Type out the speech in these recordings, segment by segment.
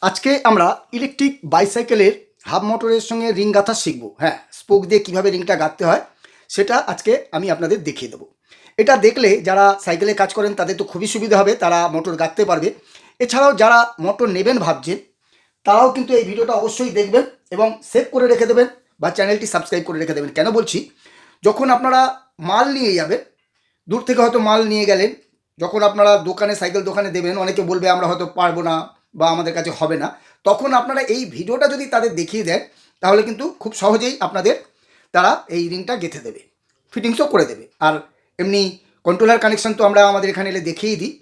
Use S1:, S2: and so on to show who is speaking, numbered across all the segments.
S1: আজকে আমরা electric বাইসাইকেলের hub মোটরের সঙ্গে রিং গাঁথা শিখব। হ্যাঁ, স্পোক দিয়ে কীভাবে রিংটা গাঁথতে হয় সেটা আজকে আমি আপনাদের দেখিয়ে দেবো। এটা দেখলে যারা সাইকেলে কাজ করেন তাদের তো খুবই সুবিধা হবে, তারা মোটর গাঁথতে পারবে। এছাড়াও যারা মোটর নেবেন ভাবছেন তারাও কিন্তু এই ভিডিওটা অবশ্যই দেখবেন এবং সেভ করে রেখে দেবেন বা চ্যানেলটি সাবস্ক্রাইব করে রেখে দেবেন। কেন বলছি, যখন আপনারা মাল নিয়ে যাবেন, দূর থেকে হয়তো মাল নিয়ে গেলেন, যখন আপনারা দোকানে সাইকেল দোকানে দেবেন, অনেকে বলবে আমরা হয়তো পারবো না বা আমাদের কাছে হবে না, তখন আপনারা এই ভিডিওটা যদি তাদের দেখিয়ে দেন তাহলে কিন্তু খুব সহজেই আপনাদের তারা এই রিংটা গেঁথে দেবে, ফিটিংসও করে দেবে। আর এমনি কন্ট্রোলার কানেকশান তো আমরা আমাদের এখানে এলে দেখিয়েই দিই।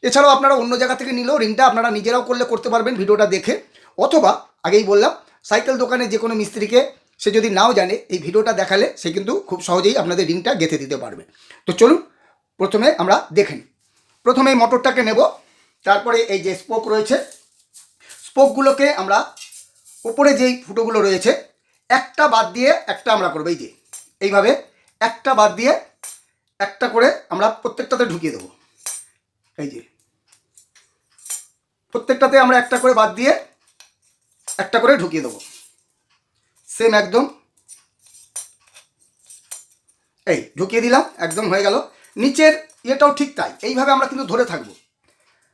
S1: এছাড়াও আপনারা অন্য জায়গা থেকে নিলেও রিংটা আপনারা নিজেরাও করতে পারবেন ভিডিওটা দেখে, অথবা আগেই বললাম সাইকেল দোকানে যে কোনো মিস্ত্রিকে সে যদি নাও জানে এই ভিডিওটা দেখালে সে কিন্তু খুব সহজেই আপনাদের রিংটা গেঁথে দিতে পারবে। তো চলুন প্রথমে আমরা দেখে নিই। প্রথমে মোটরটাকে নেব, তারপরে এই যে স্পোক রয়েছে, স্পোকগুলোকে আমরা উপরে যেই ফুটোগুলো রয়েছে একটা বাদ দিয়ে একটা আমরা করবো। এই যে এইভাবে একটা বাদ দিয়ে একটা করে আমরা প্রত্যেকটাতে ঢুকিয়ে দেবো। এই যে প্রত্যেকটাতে আমরা একটা করে বাদ দিয়ে একটা করে ঢুকিয়ে দেবো, সেম একদম। এই ঢুকিয়ে দিলাম, একদম হয়ে গেল। নিচের ইয়েটাও ঠিক তাই, এইভাবে আমরা কিন্তু ধরে থাকবো,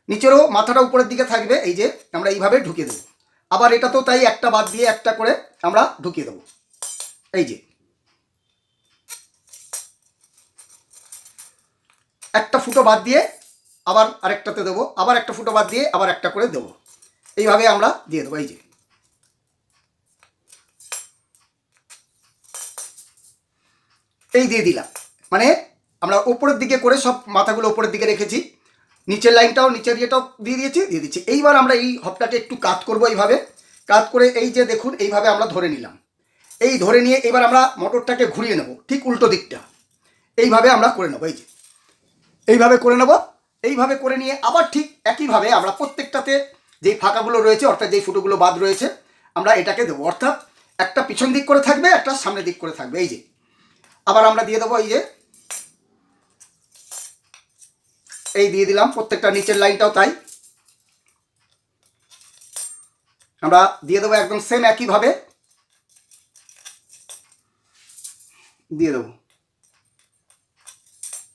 S1: নিচেরও মাথাটা উপরের দিকে থাকবে। এই যে আমরা এইভাবে ঢুকিয়ে দেবো। আবার এটাতেও তাই একটা বাদ দিয়ে একটা করে আমরা ঢুকিয়ে দেবো। এই যে একটা ফুটো বাদ দিয়ে আবার আরেকটাতে দেবো, আবার একটা ফুটো বাদ দিয়ে আবার একটা করে দেবো, এইভাবে আমরা দিয়ে দেবো। এই যে এই দিয়ে দিলাম, মানে আমরা উপরের দিকে করে সব মাথাগুলো উপরের দিকে রেখেছি, নিচের লাইনটাও নিচের ইয়েটাও দিয়ে দিচ্ছি। এইবার আমরা এই হপটাকে একটু কাত করবো, এইভাবে কাত করে এই যে দেখুন এইভাবে আমরা ধরে নিলাম। এই ধরে নিয়ে এবার আমরা মোটরটাকে ঘুরিয়ে নেব ঠিক উল্টো দিকটা, এইভাবে আমরা করে নেবো। এই যে এইভাবে করে নেব। এইভাবে করে নিয়ে আবার ঠিক একইভাবে আমরা প্রত্যেকটাতে যেই ফাঁকাগুলো রয়েছে অর্থাৎ যেই ফুটোগুলো বাদ রয়েছে আমরা এটাকে দেবো, অর্থাৎ একটা পিছন দিক করে থাকবে, একটা সামনের দিক করে থাকবে। এই যে আবার আমরা দিয়ে দেবো, এই যে এই দিয়ে দিলাম। প্রত্যেকটা নিচের লাইনটাও তাই আমরা দিয়ে দেবো, একদম সেম একইভাবে দিয়ে দেবো।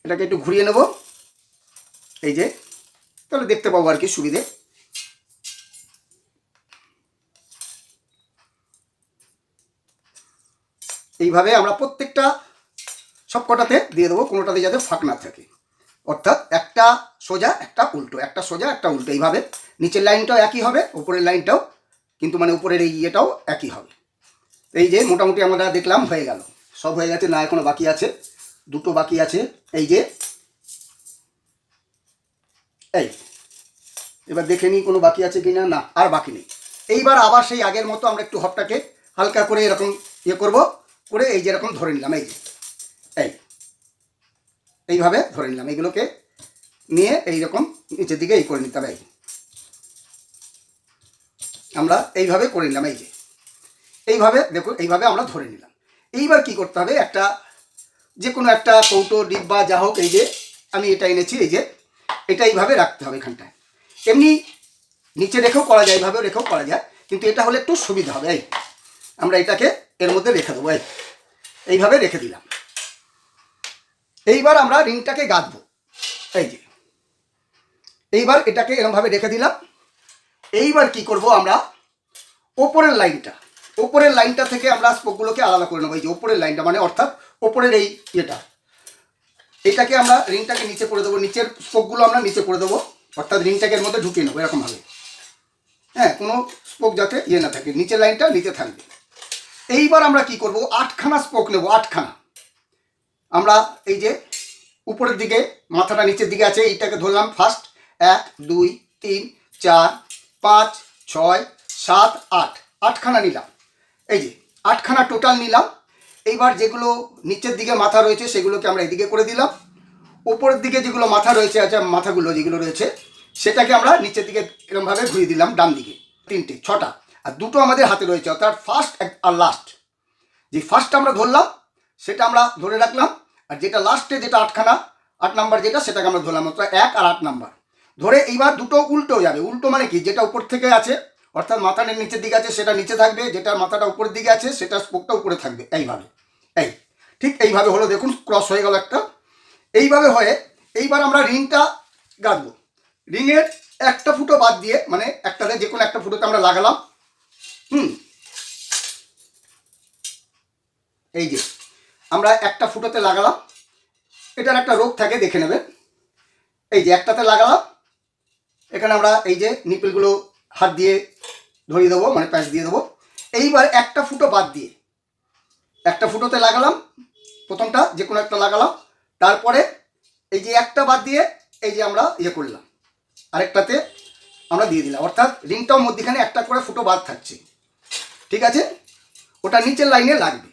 S1: এটাকে একটু ঘুরিয়ে নেব, এই যে তাহলে দেখতে পাবো আর কি সুবিধে। এইভাবে আমরা প্রত্যেকটা সব কটাতে দিয়ে দেবো, কোনোটাতে যাতে ফাঁক না থাকে, অর্থাৎ একটা সোজা একটা উল্টো, একটা সোজা একটা উল্টো। এইভাবে নিচের লাইনটাও একই হবে, উপরের লাইনটাও কিন্তু মানে উপরের এই ইয়েটাও একই হবে। এই যে মোটামুটি আমরা দেখলাম হয়ে গেল, সব হয়ে গেছে, না এখনো বাকি আছে, দুটো বাকি আছে। এই যে এই এবার দেখে নিই কোনো বাকি আছে কি না, না আর বাকি নেই। এইবার আবার সেই আগের মতো আমরা একটু হপটাকে হালকা করে এরকম ইয়ে করব, করে এই যে এরকম ধরে নিলাম। এই যে এইভাবে ধরে নিলাম, এইগুলোকে নিয়ে এইরকম নিচের দিকে এই করে নিতে হবে। আমরা এইভাবে করে নিলাম। এই যে এইভাবে দেখুন, এইভাবে আমরা ধরে নিলাম। এইবার কি করতে হবে, একটা যে কোনো একটা কৌটো ডিব্বা যা হোক, এই যে আমি এটা এনেছি, এই যে এটা এইভাবে রাখতে হবে এখানটায়। এমনি নিচে রেখেও করা যায়, এইভাবেও রেখেও করা যায়, কিন্তু এটা হলে একটু সুবিধা হবে। এই আমরা এটাকে এর মধ্যে রেখে দেবো, এইভাবে রেখে দিলাম। এইবার আমরা রিংটাকে গাঁথবো। এই যে এইবার এটাকে এরকমভাবে রেখে দিলাম। এইবার কি করব, আমরা ওপরের লাইনটা থেকে আমরা স্পোকগুলোকে আলাদা করে নেবো। এই যে ওপরের লাইনটা মানে অর্থাৎ ওপরের এই ইয়েটা, এটাকে আমরা রিংটাকে নিচে করে দেবো, নিচের স্পোকগুলো আমরা নিচে করে দেবো, অর্থাৎ রিংটাকে এর মধ্যে ঢুকিয়ে নেবো এরকমভাবে। হ্যাঁ, কোনো স্পোক যাতে ইয়ে না থাকে, নিচের লাইনটা নিচে থাকবে। এইবার আমরা কি করব, 8খানা স্পোক নেব, 8খানা। আমরা এই যে উপরের দিকে মাথাটা নিচের দিকে আছে, এইটাকে ধরলাম ফার্স্ট, 1 2 3 4 5 6 7 8, 8খানা নিলাম। এই যে 8খানা টোটাল নিলাম। এইবার যেগুলো নিচের দিকে মাথা রয়েছে সেগুলোকে আমরা এদিকে করে দিলাম, উপরের দিকে যেগুলো মাথা রয়েছে, আচ্ছা মাথাগুলো যেগুলো রয়েছে সেটাকে আমরা নিচের দিকে এরকমভাবে ঘুরিয়ে দিলাম ডান দিকে। 3টে 6টা, আর দুটো আমাদের হাতে রয়েছে, অর্থাৎ ফার্স্ট আর লাস্ট। যে ফার্স্ট আমরা ধরলাম সেটা আমরা ধরে রাখলাম, আর যেটা লাস্টে যেটা 8খানা 8 নাম্বার যেটা সেটাকে আমরা ধরলাম, অর্থাৎ 1 আর 8 নাম্বার ধরে। এইবার দুটো উল্টো যাবে। উল্টো মানে কি, যেটা উপর থেকে আছে অর্থাৎ মাথাটা নিচের দিকে আছে সেটা নিচে থাকবে, যেটার মাথাটা উপরের দিকে আছে সেটা স্পোকটা উপরে থাকবে, এইভাবে। এই ঠিক এইভাবে হলো, দেখুন ক্রস হয়ে গেল একটা। এইভাবে হয়ে এইবার আমরা রিংটা গাঁথবো। রিংয়ের একটা ফুটো বাদ দিয়ে, মানে একটাতে যে কোনো একটা ফুটোতে আমরা লাগালাম। এই যে আমরা একটা ফুটোতে লাগালাম, এটার একটা রোগ থাকে দেখে নেবেন। এই যে একটাতে লাগালাম, এখানে আমরা এই যে নিপেলগুলো হাত দিয়ে ধরিয়ে দেবো, মানে প্যাঁচ দিয়ে দেবো। এইবার একটা ফুটো বাদ দিয়ে একটা ফুটোতে লাগালাম, প্রথমটা যে কোনো একটা লাগালাম, তারপরে এই যে একটা বাদ দিয়ে এই যে আমরা ইয়ে করলাম, আরেকটাতে আমরা দিয়ে দিলাম, অর্থাৎ রিংটাও মধ্যখানে একটা করে ফুটো বাদ থাকছে, ঠিক আছে? ওটা নিচের লাইনে লাগবে।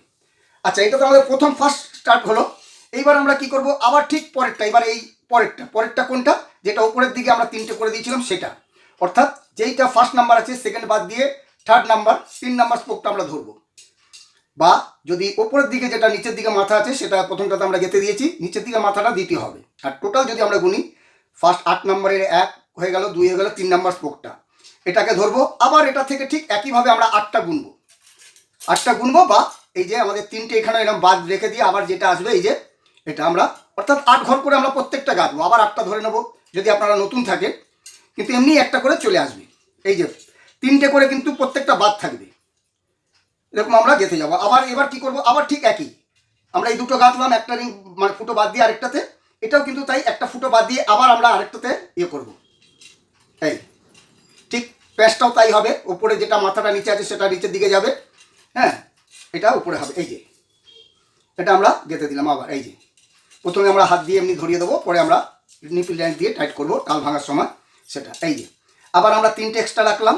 S1: আচ্ছা, এটা তো আমাদের প্রথম ফার্স্ট স্টার্ট হলো। এইবার আমরা কি করব, আবার ঠিক পরেরটা, এবার এই পরেরটা কোনটা, যেটা উপরের দিকে আমরা 3টে করে দিয়েছিলাম সেটা, অর্থাৎ যেইটা ফার্স্ট নাম্বার আছে সেকেন্ড বাদ দিয়ে থার্ড নাম্বার 3 নাম্বার স্পোকটা আমরা ধরবো। বা যদি উপরের দিকে যেটা নিচের দিকে মাথা আছে সেটা প্রথমটাতে আমরা গেঁথে দিয়েছি, নিচের দিকে মাথাটা দিতে হবে। আর টোটাল যদি আমরা গুনি, ফার্স্ট 8 নম্বরের 1 হয়ে গেল, 2 হয়ে গেল, 3 নাম্বার স্পোকটা এটাকে ধরবো। আবার এটা থেকে ঠিক একইভাবে আমরা 8টা গুনবো, বা এই যে আমাদের 3টে এখানে এরকম বাদ রেখে দিয়ে আবার যেটা আসবে এই যে এটা আমরা, অর্থাৎ 8 ঘর করে আমরা প্রত্যেকটা গাঁথবো। আবার 8টা ধরে নেবো যদি আপনারা নতুন থাকেন, কিন্তু এমনি একটা করে চলে আসবে। এই যে 3টে করে কিন্তু প্রত্যেকটা বাদ থাকবে, এরকম আমরা গেঁথে যাবো। আবার এবার কি করব, আবার ঠিক একই, আমরা এই দুটো গাঁথলাম, একটা রিং মানে ফুটো বাদ দিয়ে আরেকটাতে, এটাও কিন্তু তাই, একটা ফুটো বাদ দিয়ে আবার আমরা আরেকটাতে ইয়ে করব। এই ঠিক প্যাঁচটাও তাই হবে, উপরে যেটা মাথাটা নিচে আছে সেটা নিচের দিকে যাবে, হ্যাঁ, এটা উপরে হবে। এই যে এটা আমরা গেঁথে দিলাম। আবার এই যে প্রথমে আমরা হাত দিয়ে এমনি ধরিয়ে দেবো, পরে আমরা নিপিল লাইন দিয়ে টাইট করবো টাল ভাঙার সময় সেটা। এই যে আবার আমরা 3টে এক্সট্রা রাখলাম,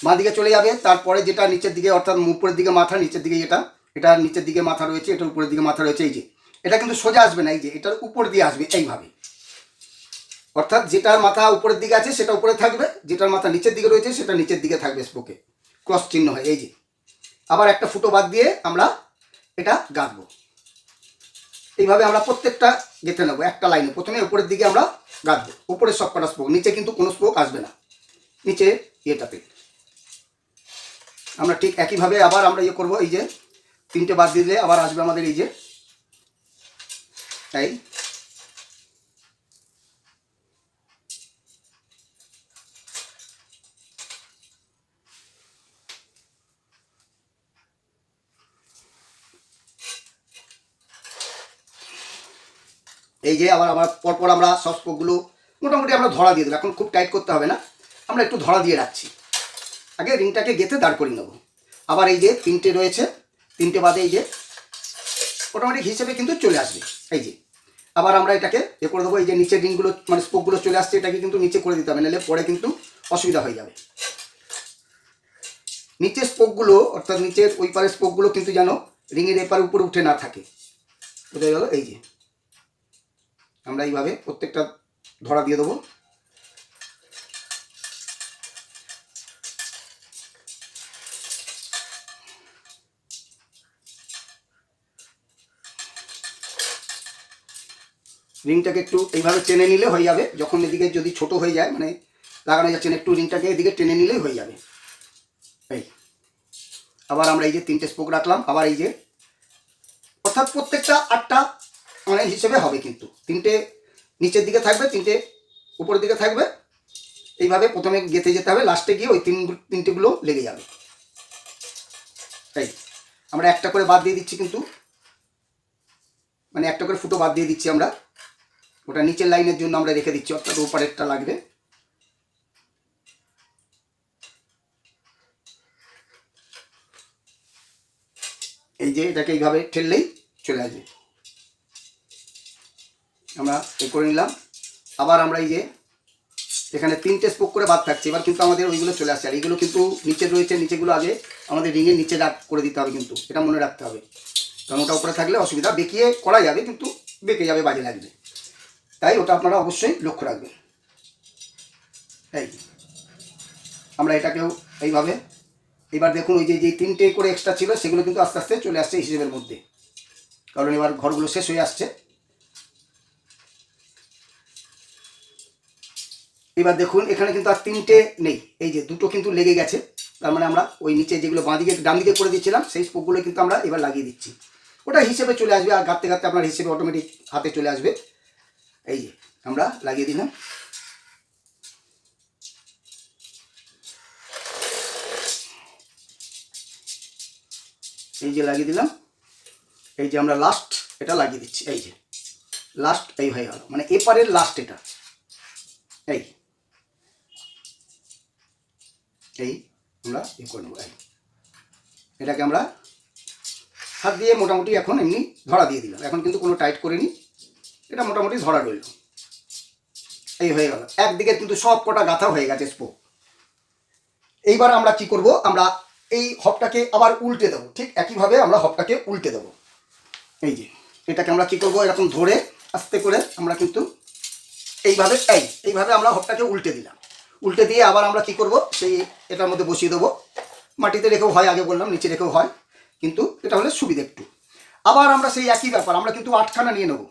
S1: বাঁ দিকে চলে যাবে। তারপরে যেটা নিচের দিকে, অর্থাৎ উপরের দিকে মাথা, নিচের দিকে এটা নিচের দিকে মাথা রয়েছে, এটার উপরের দিকে মাথা রয়েছে। এই যে এটা কিন্তু সোজা আসবে না, এই যে এটার উপর দিয়ে আসবে এইভাবে, অর্থাৎ যেটার মাথা উপরের দিকে আছে সেটা উপরে থাকবে, যেটার মাথা নিচের দিকে রয়েছে সেটা নিচের দিকে থাকবে স্পোকে, ক্রস চিহ্ন হয়। এই যে আবার একটা ফুটো বাদ দিয়ে আমরা এটা গাঁথবো। এইভাবে আমরা প্রত্যেকটা গেঁথে নেবো একটা লাইনে। প্রথমে উপরের দিকে আমরা গাঁথবো, উপরের সবকটা স্পোক, নিচে কিন্তু কোনো স্পোক আসবে না, নিচে এটাতে আমরা ঠিক একইভাবে আবার আমরা ইয়ে করবো। এই যে 3টে বাদ দিলে আবার আসবে আমাদের এই যে তাই। এই যে আবার পরপর আমরা সব স্পোকগুলো মোটামুটি আমরা ধরা দিয়ে দেবো। এখন খুব টাইট করতে হবে না, আমরা একটু ধরা দিয়ে রাখছি। আগে রিংটাকে গেঁথে দাঁড় করিয়ে নেবো। আবার এই যে 3টে রয়েছে, 3টে বাদে এই যে মোটামুটি হিসেবে কিন্তু চলে আসবে। এই যে আবার আমরা এটাকে এ করে দেবো। এই যে নিচের রিংগুলো মানে স্পোকগুলো চলে আসছে, এটাকে কিন্তু নিচে করে দিতে হবে, নাহলে পরে কিন্তু অসুবিধা হয়ে যাবে। নিচের স্পোকগুলো, অর্থাৎ নিচের ওই পারের স্পোকগুলো কিন্তু যেন রিংয়ের এপারে উপরে উঠে না থাকে, বোঝা গেল? এই যে আমরা এইভাবে প্রত্যেকটা ধরা দিয়ে দেবো। রিংটাকে একটু এইভাবে টেনে নিলে হয়ে যাবে। যখন এদিকে যদি ছোট হয়ে যায়, মানে লাগানো যাচ্ছে না, একটু রিংটাকে এদিকে টেনে নিলেই হয়ে যাবে। এই আবার আমরা এই যে 3টে স্পোক রাখলাম। আবার এই যে অর্থাৎ প্রত্যেকটা 8টা মানে হিসেবে হবে, কিন্তু 3টে নিচের দিকে থাকবে, 3টে উপরের দিকে থাকবে। এইভাবে প্রথমে গেঁথে যেতে হবে, লাস্টে গিয়ে ওই 3টেগুলো লেগে যাবে। তাই আমরা একটা করে বাদ দিয়ে দিচ্ছি, কিন্তু মানে একটা করে ফুটো বাদ দিয়ে দিচ্ছি আমরা, ওটা নিচের লাইনের জন্য আমরা রেখে দিচ্ছি, অর্থাৎ ওপারেরটা লাগবে। এই যে এটাকে এইভাবে ঠেললেই চলে আসবে। আমরা এই করে নিলাম। আবার আমরা এই যে এখানে 3টে স্পোক করে বাদ থাকছে, এবার কিন্তু আমাদের ওইগুলো চলে আসছে। আর এইগুলো কিন্তু নিচে রয়েছে, নিচেগুলো আগে আমাদের রিংয়ের নিচে করে দিতে হবে, কিন্তু এটা মনে রাখতে হবে, কারণ ওটা উপরে থাকলে অসুবিধা, বেঁকিয়ে করা যাবে কিন্তু বেঁকে যাবে, বাজে লাগবে, তাই ওটা আপনারা অবশ্যই লক্ষ্য রাখবেন। এই আমরা এটাকেও এইভাবে, এবার দেখুন ওই যে 3টে করে এক্সট্রা ছিল সেগুলো কিন্তু আস্তে আস্তে চলে আসছে হিসেবের মধ্যে, কারণ এবার ঘরগুলো শেষ হয়ে আসছে। এবার দেখুন এখানে কিন্তু আর তিনটে নেই, এই যে দুটো কিন্তু লেগে গেছে, তার মানে আমরা ওই নিচে যেগুলো বাঁদিকে ডান দিকে করে দিচ্ছিলাম সেই স্পোকগুলো কিন্তু আমরা এবার লাগিয়ে দিচ্ছি। ওটা হিসেবে চলে আসবে, আর গাঁততে গাঁততে আপনার হিসেবে অটোমেটিক হাতে চলে আসবে। এই যে আমরা লাগিয়ে দিলাম। এই যে লাগিয়ে দিলাম, এই যে আমরা লাস্ট এটা লাগিয়ে দিচ্ছি, এই যে লাস্ট এই হয়ে গেল, মানে এপারের লাস্ট এটা। এই এই আমরা করে নেবো। এটাকে আমরা হাত দিয়ে মোটামুটি এখন এমনি ধরা দিয়ে দিলাম, এখন কিন্তু কোনো টাইট করিনি, এটা মোটামুটি ধরা রইল। এই হয়ে গেল, একদিকে কিন্তু সব কটা গাঁথা হয়ে গেছে স্পোক। এইবার আমরা কি করব, আমরা এই হবটাকে আবার উল্টে দেবো, ঠিক একইভাবে আমরা হবটাকে উল্টে দেবো। এই যে এটাকে আমরা কি করব, এরকম ধরে আস্তে করে আমরা কিন্তু এইভাবে এইভাবে আমরা হবটাকে উল্টে দিলাম। উল্টে দিয়ে আবার আমরা কি করব, সেই এটার মধ্যে বসিয়ে দেবো। মাটিতে রেখেও হয়, আগে বললাম নিচে রেখেও হয়, কিন্তু এটা হলে সুবিধা একটু। আবার আমরা সেই একই ব্যাপার, আমরা কিন্তু 8খানা নিয়ে নেব।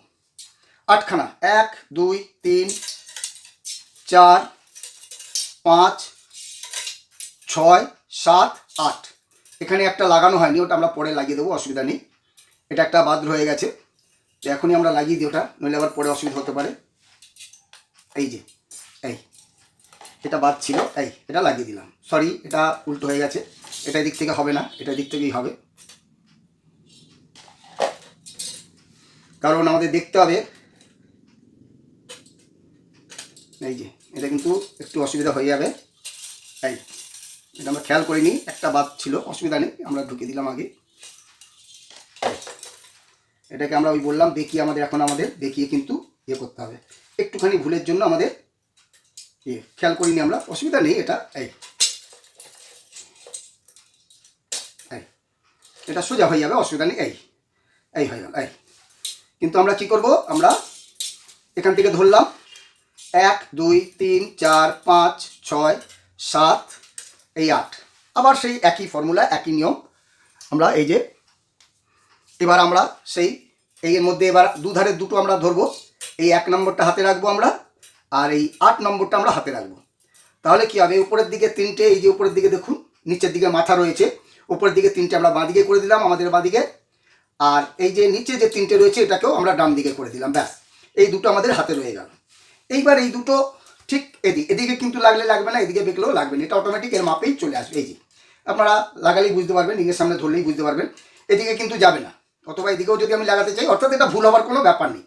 S1: 8খানা, 1 2 3 4 5 6 7 8। এখানে একটা লাগানো হয়নি, ওটা আমরা পরে লাগিয়ে দেবো, অসুবিধা নেই। এটা একটা বাদ রয়ে গেছে, এখনই আমরা লাগিয়ে দিই ওটা, নইলে আবার পরে অসুবিধা হতে পারে। এই যে এটা বাদ ছিল, এটা লাগিয়ে দিলাম। সরি, এটা উল্টো হয়ে গেছে, এটা দিক থেকে হবে না, এটা দিক থেকেই হবে, কারণ আমাদের দেখতে হবে। এই যে এটা কিন্তু একটু অসুবিধা হয়ে যাবে, এটা আমরা খেয়াল করিনি, একটা বাদ ছিল, অসুবিধা নেই, আমরা ঢুকে দিলাম আগে। এটাকে আমরা ওই বললাম দেখিয়ে, আমাদের দেখিয়ে কিন্তু করতে হবে। একটুখানি ভুলের জন্য আমাদের খেয়াল করিনি আমরা, অসুবিধা নেই। এটা এটা সোজা হয়ে যাবে, অসুবিধা নেই। এই হয়ে গেল। কিন্তু আমরা কি করব, আমরা এখান থেকে ধরলাম 1 2 3 4 5 6 7 এই 8। আবার সেই একই ফর্মুলা, একই নিয়ম। আমরা এই যে এবার আমরা সেই এর মধ্যে এবার দুধারে দুটো আমরা ধরবো, এই 1 নম্বরটা হাতে রাখবো আমরা, আর এই 8 নম্বরটা আমরা হাতে রাখবো। তাহলে কি হবে, উপরের দিকে 3টে, এই যে উপরের দিকে দেখুন নিচের দিকে মাথা রয়েছে, উপরের দিকে 3টে আমরা বাঁ দিকে করে দিলাম, আমাদের বাঁ দিকে। আর এই যে নিচে যে 3টে রয়েছে এটাকেও আমরা ডান দিকে করে দিলাম, ব্যাস এই দুটো আমাদের হাতে রয়ে গেল। এইবার এই দুটো ঠিক এদিকে কিন্তু লাগলে লাগবে না, এদিকে বেঁকলেও লাগবে না, এটা অটোমেটিক এর মাপেই চলে আসবে। এই যে আপনারা লাগালেই বুঝতে পারবেন, রিংয়ের সামনে ধরলেই বুঝতে পারবেন, এদিকে কিন্তু যাবে না, অথবা এদিকেও যদি আমি লাগাতে চাই, অর্থাৎ এটা ভুল হওয়ার কোনো ব্যাপার নেই।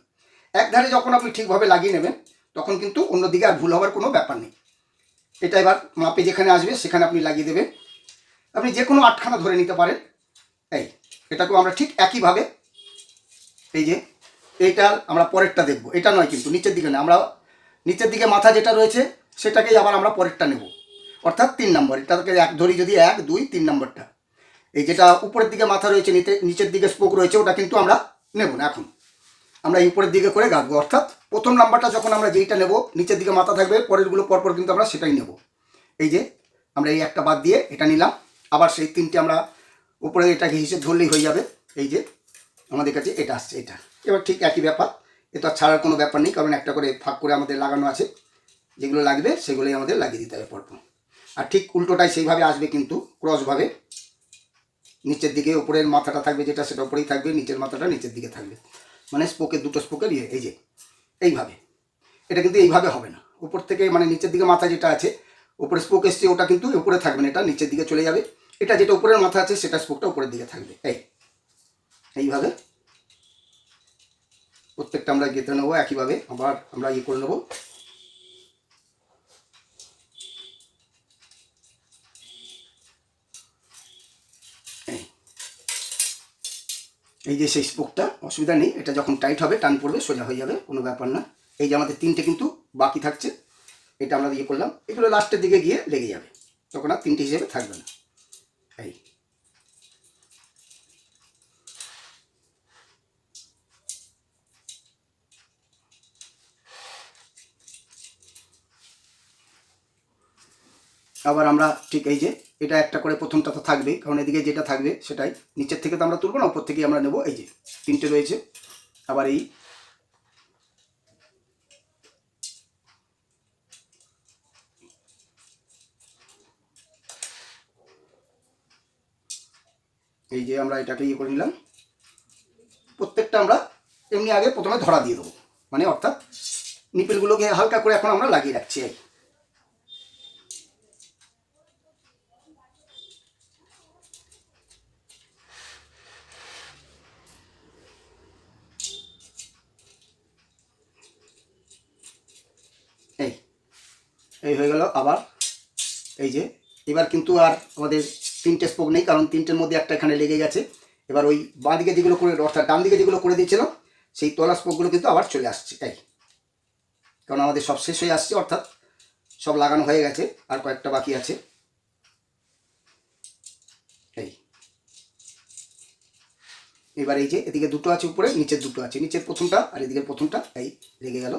S1: এক ধারে যখন আপনি ঠিকভাবে লাগিয়ে নেবেন তখন কিন্তু অন্যদিকে আর ভুল হওয়ার কোনো ব্যাপার নেই। এটা এবার মাপে যেখানে আসবে সেখানে আপনি লাগিয়ে দেবেন। আপনি যে কোনো 8খানা ধরে নিতে পারেন। এটাকেও আমরা ঠিক একইভাবে, এই যে এইটা আমরা পরেরটা দেখব, এটা নয় কিন্তু নিচের দিকে না, আমরা নিচের দিকে মাথা যেটা রয়েছে সেটাকেই আবার আমরা পরেরটা নেব, অর্থাৎ 3 নম্বর। এটাকে 1 ধরি যদি, 1 2 3 নম্বরটা। এই যেটা উপরের দিকে মাথা রয়েছে, নিচের দিকে স্পোক রয়েছে, ওটা কিন্তু আমরা নেব না, এখন আমরা এই উপরের দিকে করে গাঁথবো। অর্থাৎ প্রথম নাম্বারটা যখন আমরা যেইটা নেব নিচের দিকে মাথা থাকবে, পরেরগুলো পরপর কিন্তু আমরা সেটাই নেব। এই যে আমরা এই একটা বাদ দিয়ে এটা নিলাম, আবার সেই 3টে আমরা উপরে এটাকে হিসেবে ধরলেই হয়ে যাবে। এই যে আমাদের কাছে এটা আসছে, এটা এবার ঠিক একই ব্যাপার, এটা ছাড়ার কোনো ব্যাপার নেই, কারণ একটা করে ফাঁক করে আমাদের লাগানো আছে, যেগুলো লাগবে সেগুলোই আমাদের লাগিয়ে দিতে হবে পরপর। আর ঠিক উল্টোটাই সেইভাবে আসবে, কিন্তু ক্রসভাবে নিচের দিকে উপরের মাথাটা থাকবে যেটা, সেটা উপরেই থাকবে, নিচের মাথাটা নিচের দিকে থাকবে, মানে স্পোকের দুটো স্পোকের এই যে এইভাবে। এটা কিন্তু এইভাবে হবে না, উপর থেকে মানে নিচের দিকে মাথা যেটা আছে, উপরে স্পোক এসছে, ওটা কিন্তু উপরে থাকবে না, এটা নিচের দিকে চলে যাবে। এটা যেটা উপরের মাথা আছে সেটা স্পোকটা উপরের দিকে থাকবে। এইভাবে প্রত্যেকটা আমরা গেঁথে নেবো একইভাবে, আবার আমরা করে নেবো। এই যে সেই স্পোকটা, অসুবিধা নেই, এটা যখন টাইট হবে টান পড়বে সোজা হয়ে যাবে, কোনো ব্যাপার না। এই যে আমাদের 3টে কিন্তু বাকি থাকছে, এটা আমরা করলাম, এগুলো লাস্টের দিকে গিয়ে লেগে যাবে, তখন আর 3টে হিসেবে থাকবে না। আবার আমরা ঠিক এই যে এটা একটা করে প্রথমটা তো থাকবেই, কারণ এদিকে যেটা থাকবে সেটাই নিচের থেকে তো আমরা তুলবো না, উপর থেকেই আমরা নেব। এই যে 3টে রয়েছে, আবার এই যে আমরা এটাকে ইয়ে করে নিলাম। প্রত্যেকটা আমরা এমনি আগে প্রথমে ধরা দিয়ে দেবো, মানে অর্থাৎ নিপেলগুলোকে হালকা করে এখন আমরা লাগিয়ে রাখছি। এই এই হয়ে গেল। আবার এই যে এবার কিন্তু আর আমাদের 3টে স্পোক নেই, কারণ 3টের মধ্যে একটা এখানে লেগে গেছে। এবার ওই বাঁ দিকে যেগুলো করে, অর্থাৎ ডান দিকে যেগুলো করে দিয়েছিলাম সেই তলা স্পোকগুলো কিন্তু আবার চলে আসছে। কারণ আমাদের সব শেষ হয়ে আসছে, অর্থাৎ সব লাগানো হয়ে গেছে, আর কয়েকটা বাকি আছে। এবার এই যে এদিকে দুটো আছে উপরে, নিচের দুটো আছে, নিচের প্রথমটা আর এদিকের প্রথমটা এই লেগে গেল।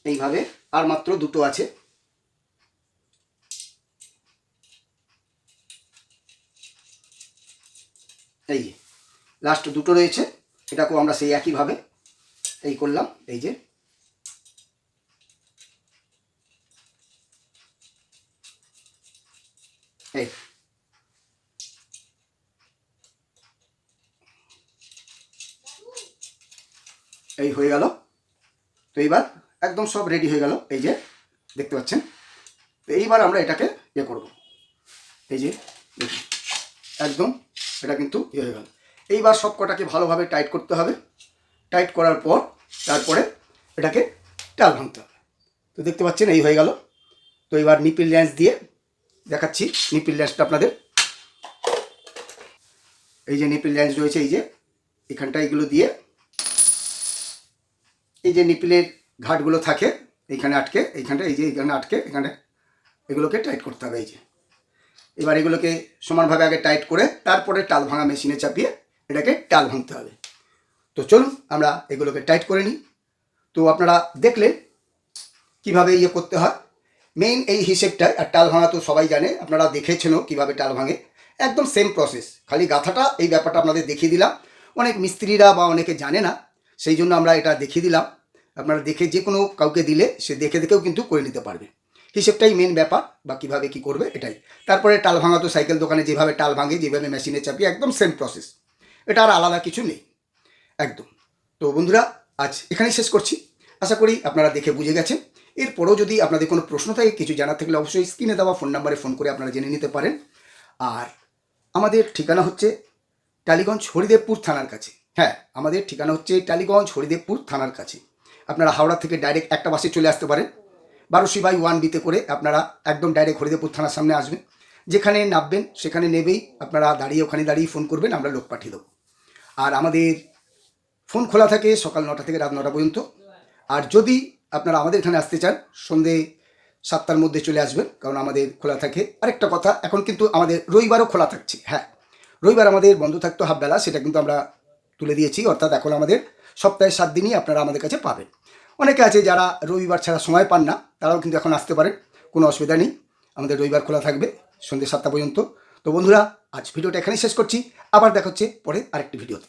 S1: এইভাবে আর মাত্র দুটো আছে। এই যে লাস্ট দুটো রয়েছে, এটাকেও আমরা সেই একইভাবে এই করলাম। এই যে এই হয়ে গেল। তো এইবার একদম সব রেডি হয়ে গেল, এই যে দেখতে পাচ্ছেন। তো এইবার আমরা এটাকে ইয়ে করব। এই যে দেখুন একদম এটা কিন্তু ইয়ে হয়ে গেল। এইবার সব কটাকে ভালোভাবে টাইট করতে হবে। টাইট করার পর তারপরে এটাকে টাল ভাঙতে হবে। তো দেখতে পাচ্ছেন এই হয়ে গেল। তো এবার নিপিল ল্যান্স দিয়ে দেখাচ্ছি। নিপিল ল্যান্সটা আপনাদের, এই যে নিপিল ল্যান্স রয়েছে, এই যে এখানটা এগুলো দিয়ে এই যে নিপিলের ঘাটগুলো থাকে এইখানে আটকে, এইখানটা এই যে এইখানে আটকে, এখানে এগুলোকে টাইট করতে হবে। এই যে এবার এগুলোকে সমানভাবে আগে টাইট করে তারপরে টাল ভাঙা মেশিনে চাপিয়ে এটাকে টাল ভাঙতে হবে। তো চলুন আমরা এগুলোকে টাইট করে নিই। তো আপনারা দেখলেন কিভাবে ইয়ে করতে হয়। মেইন এই হিসেবটাই। আর টাল ভাঙা তো সবাই জানে, আপনারা দেখেছেনও কীভাবে টাল ভাঙে, একদম সেম প্রসেস। খালি গাঁথাটা এই ব্যাপারটা আপনাদের দেখিয়ে দিলাম। অনেক মিস্ত্রিরা বা অনেকে জানে না, সেই জন্য আমরা এটা দেখিয়ে দিলাম। আপনারা দেখে যে কোনো কাউকে দিলে সে দেখে দেখেও কিন্তু করে নিতে পারবে। হিসেবটাই মেন ব্যাপার, বা কীভাবে কী করবে এটাই। তারপরে টাল ভাঙা তো সাইকেল দোকানে যেভাবে টাল ভাঙে, যেভাবে মেশিনে চাপিয়ে, একদম সেম প্রসেস। এটা আর আলাদা কিছু নেই একদম। তো বন্ধুরা আজ এখানেই শেষ করছি। আশা করি আপনারা দেখে বুঝে গেছেন। এরপরেও যদি আপনাদের কোনো প্রশ্ন থাকে, কিছু জানার থাকলে অবশ্যই স্ক্রিনে দেওয়া ফোন নাম্বারে ফোন করে আপনারা জেনে নিতে পারেন। আর আমাদের ঠিকানা হচ্ছে টালিগঞ্জ হরিদেবপুর থানার কাছে। হ্যাঁ, আমাদের ঠিকানা হচ্ছে টালিগঞ্জ হরিদেবপুর থানার কাছে। আপনারা হাওড়া থেকে ডাইরেক্ট একটা বাসে চলে আসতে পারেন, 12C/1Bতে করে আপনারা একদম ডাইরেক্ট হরিদেবপুর থানার সামনে আসবেন। যেখানে নামবেন সেখানে নেবেই আপনারা দাঁড়িয়ে, ওখানে দাঁড়িয়ে ফোন করবেন, আমরা লোক পাঠিয়ে দেবো। আর আমাদের ফোন খোলা থাকে সকাল 9টা থেকে রাত 9টা পর্যন্ত। আর যদি আপনারা আমাদের এখানে আসতে চান, সন্ধে 7টার মধ্যে চলে আসবেন, কারণ আমাদের খোলা থাকে। আরেকটা কথা, এখন কিন্তু আমাদের রবিবারও খোলা থাকছে। হ্যাঁ, রবিবার আমাদের বন্ধ থাকতো হাফবেলা, সেটা কিন্তু আমরা তুলে দিয়েছি। অর্থাৎ এখন আমাদের সপ্তাহে 7 দিনই আপনারা আমাদের কাছে পাবেন। অনেকে আছে যারা রবিবার ছাড়া সময় পান না, তারাও কিন্তু এখন আসতে পারেন, কোনো অসুবিধা নেই। আমাদের রবিবার খোলা থাকবে সন্ধ্যে 7টা পর্যন্ত। তো বন্ধুরা আজ ভিডিওটা এখানেই শেষ করছি। আবার দেখা হচ্ছে পরে আরেকটি ভিডিওতে।